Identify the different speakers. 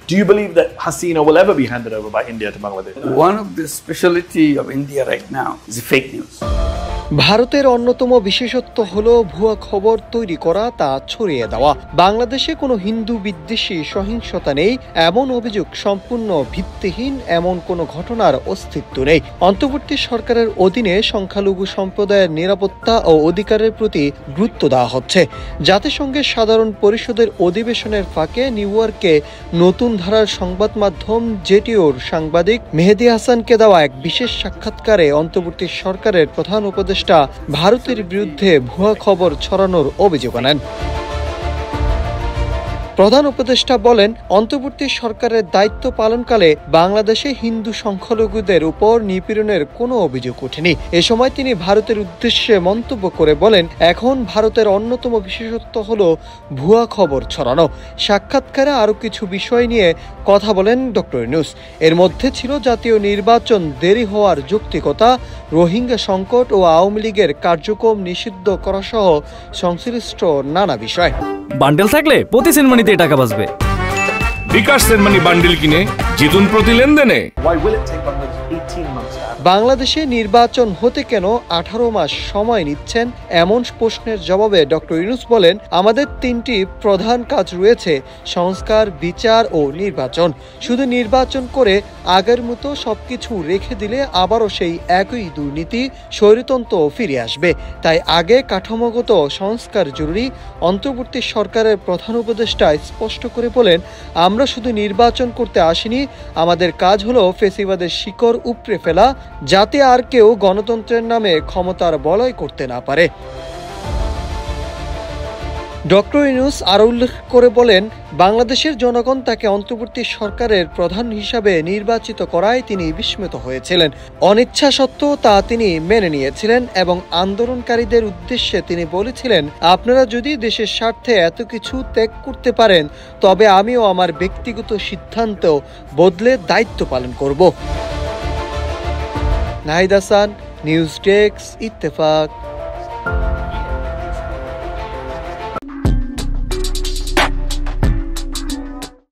Speaker 1: Do you believe that Hasina will ever be handed over by India to Bangladesh?
Speaker 2: One of the specialty of India right now is fake news.
Speaker 3: ভারতের অন্যতম বিশেষত্ব হলো ভুয়া খবর তৈরি করা, তা ছড়িয়ে দেওয়া। বাংলাদেশে কোনো হিন্দু বিদ্বেষী সহিংসতা নেই এমন অভিযোগ সম্পূর্ণ ভিত্তিহীন, এমন কোনো ঘটনার অস্তিত্ব নেই। অন্তর্বর্তী সরকারের অধীনে সংখ্যালঘু সম্প্রদায়ের নিরাপত্তা ও অধিকারের প্রতি গুরুত্ব দেওয়া হচ্ছে। জাতিসংঘের সাধারণ পরিষদের অধিবেশনের ফাঁকে নিউ ইয়র্কে নতুন ধারার সংবাদ মাধ্যম জেটিওর সাংবাদিক মেহেদী হাসানকে দেওয়া এক বিশেষ সাক্ষাৎকারে অন্তর্বর্তী সরকারের প্রধান উপদেষ্টা ভারতের বিরুদ্ধে ভুয়া খবর ছড়ানোর অভিযোগ আনেন। প্রধান উপদেষ্টা বলেন, অন্তর্বর্তী সরকারের দায়িত্ব পালনকালে বাংলাদেশে হিন্দু সংখ্যালঘুদের উপর নিপীড়নের কোনো অভিযোগ ওঠেনি। এ সময় তিনি ভারতের উদ্দেশ্যে মন্তব্য করে বলেন, এখন ভারতের অন্যতম বিশেষত্ব হলো ভুয়া খবর ছড়ানো। সাক্ষাৎকারে আরও কিছু বিষয় নিয়ে কথা বলেন ডক্টর ইউনূস। এর মধ্যে ছিল জাতীয় নির্বাচন দেরি হওয়ার যৌক্তিকতা, রোহিঙ্গা সংকট ও আওয়ামী লীগের কার্যক্রম নিষিদ্ধ করা সহ সংশ্লিষ্ট নানা বিষয়।
Speaker 4: বান্ডেল থাকলে প্রতি সেনমানিতে টাকা বাঁচবে।
Speaker 5: বিকাশ সেনমানি বান্ডেল কিনে জিতুন প্রতি লেনদেনে।
Speaker 3: বাংলাদেশে নির্বাচন হতে কেন 18 মাস সময় নিচ্ছেন, এমন প্রশ্নের জবাবে ডক্টর ইউনূস বলেন, আমাদের 3টি প্রধান কাজ রয়েছে: সংস্কার, বিচার ও নির্বাচন। শুধু নির্বাচন করে আগের মতো সবকিছু রেখে দিলে আবারও সেই একই দুর্নীতি, স্বৈরতন্ত্র ফিরে আসবে। তাই আগে কাঠামোগত সংস্কার জরুরি। অন্তর্বর্তী সরকারের প্রধান উপদেষ্টা স্পষ্ট করে বলেন, আমরা শুধু নির্বাচন করতে আসিনি, আমাদের কাজ হলো ফেসিবাদের শিকড় উপড়ে ফেলা, যাতে আর কেউ গণতন্ত্রের নামে ক্ষমতার বলয় করতে না পারে। ডক্টর ইউনূস আরও উল্লেখ করে বলেন, বাংলাদেশের জনগণ তাকে অন্তর্বর্তী সরকারের প্রধান হিসাবে নির্বাচিত করায় তিনি বিস্মিত হয়েছিলেন। অনিচ্ছা সত্ত্বেও তা তিনি মেনে নিয়েছিলেন এবং আন্দোলনকারীদের উদ্দেশ্যে তিনি বলেছিলেন, আপনারা যদি দেশের স্বার্থে এত কিছু ত্যাগ করতে পারেন, তবে আমিও আমার ব্যক্তিগত সিদ্ধান্ত বদলে দায়িত্ব পালন করব। Nahid Hasan, news desk, Ittefaq.